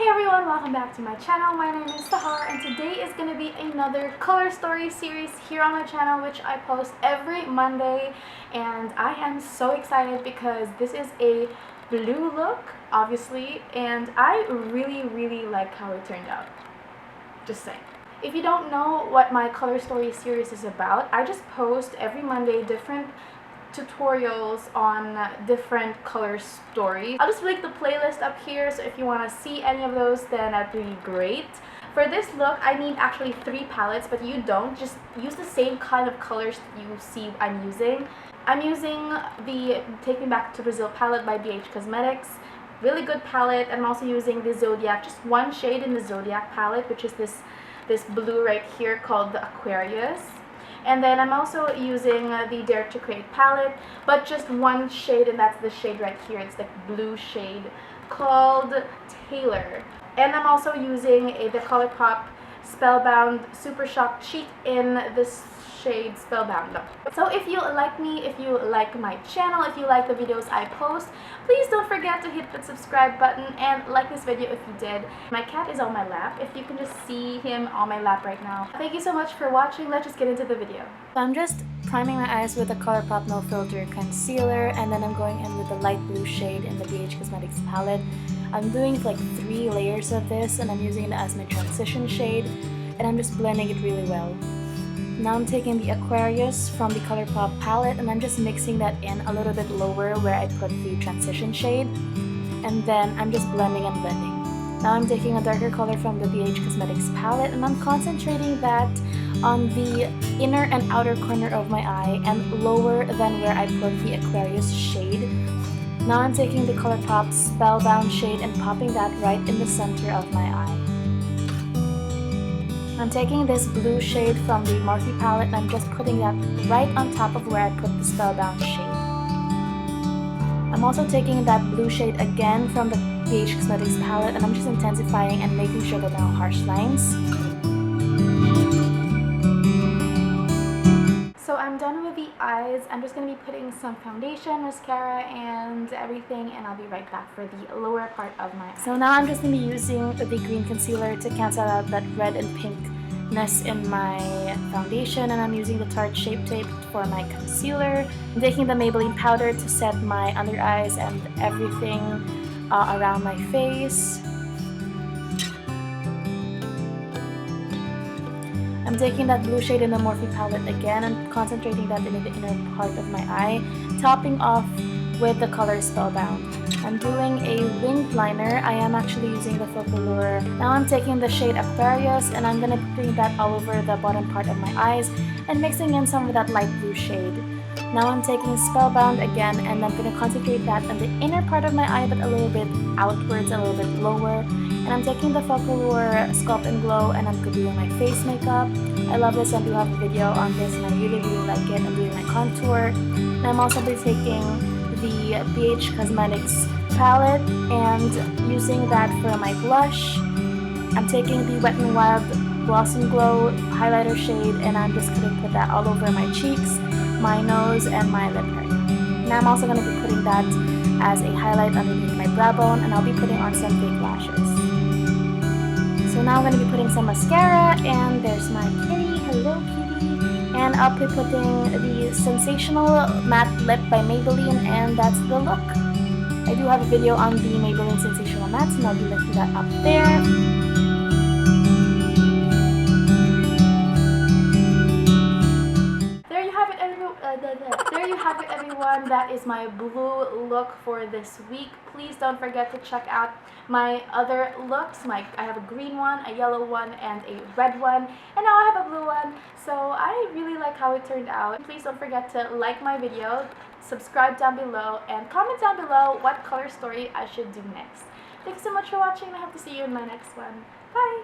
Hey everyone, welcome back to my channel. My name is Sahar and today is going to be another color story series here on my channel, which I post every Monday, and I am so excited because this is a blue look, obviously, and I really like how it turned out. Just saying. If you don't know what my color story series is about, I just post every Monday different tutorials on different color stories. I'll just link the playlist up here, so if you want to see any of those, then that'd be great. For this look, I need actually 3 palettes, but you don't. Just use the same kind of colors that you see I'm using. I'm using the Take Me Back to Brazil palette by BH Cosmetics. Really good palette. And I'm also using the Zodiac, just one shade in the Zodiac palette, which is this blue right here called the Aquarius. And then I'm also using the Dare to Create palette, but just one shade, and that's the shade right here. It's the blue shade called Taylor. And I'm also using the ColourPop Spellbound Super Shock Cheat in this shade Spellbound. So if you like me, if you like my channel, if you like the videos I post, please don't forget to hit the subscribe button and like this video if you did. My cat is on my lap, if you can just see him on my lap right now. Thank you so much for watching. Let's just get into the video. So I'm just priming my eyes with the ColourPop No Filter concealer, and then I'm going in with the light blue shade in the BH Cosmetics palette. I'm doing like 3 layers of this, and I'm using it as my transition shade, and I'm just blending it really well. Now I'm taking the Aquarius from the ColourPop palette, and I'm just mixing that in a little bit lower where I put the transition shade, and then I'm just blending and blending. Now I'm taking a darker color from the BH Cosmetics palette, and I'm concentrating that on the inner and outer corner of my eye and lower than where I put the Aquarius shade. Now I'm taking the ColourPop Spellbound shade and popping that right in the center of my eye. I'm taking this blue shade from the Morphe palette, and I'm just putting that right on top of where I put the Spellbound shade. I'm also taking that blue shade again from the BH Cosmetics palette, and I'm just intensifying and making sure that there are harsh lines. So I'm done with the eyes. I'm just going to be putting some foundation, mascara, and everything, and I'll be right back for the lower part of my eye. So now I'm just going to be using the green concealer to cancel out that red and pinkness in my foundation, and I'm using the Tarte Shape Tape for my concealer. I'm taking the Maybelline powder to set my under eyes and everything around my face. I'm taking that blue shade in the Morphe palette again and concentrating that in the inner part of my eye, topping off with the color Spellbound. I'm doing a winged liner. I am actually using the Focallure. Now I'm taking the shade Aquarius, and I'm going to be putting that all over the bottom part of my eyes and mixing in some of that light blue shade. Now I'm taking Spellbound again, and I'm going to concentrate that on the inner part of my eye, but a little bit outwards, a little bit lower. And I'm taking the Focallure Sculpt and Glow, and I'm doing my face makeup. I love this. I do have a video on this, and I really like it. I'm doing my contour. And I'm also be taking the BH Cosmetics palette and using that for my blush. I'm taking the Wet n Wild Blossom Glow highlighter shade, and I'm just going to put that all over my cheeks, my nose, and my lip area. And I'm also going to be putting that as a highlight underneath my brow bone, and I'll be putting on some fake lashes. So now I'm going to be putting some mascara, and there's my kitty. Hello kitty. And I'll be putting the Sensational Matte Lip by Maybelline, and that's the look. I do have a video on the Maybelline Sensational Mattes, and I'll be linking that up there. There you have it, everyone. That is my blue look for this week. Please don't forget to check out my other looks. I have a green one, a yellow one, and a red one, and now I have a blue one. So I really like how it turned out. Please don't forget to like my video, subscribe down below, and comment down below what color story I should do next. Thanks so much for watching, and I hope to see you in my next one. Bye!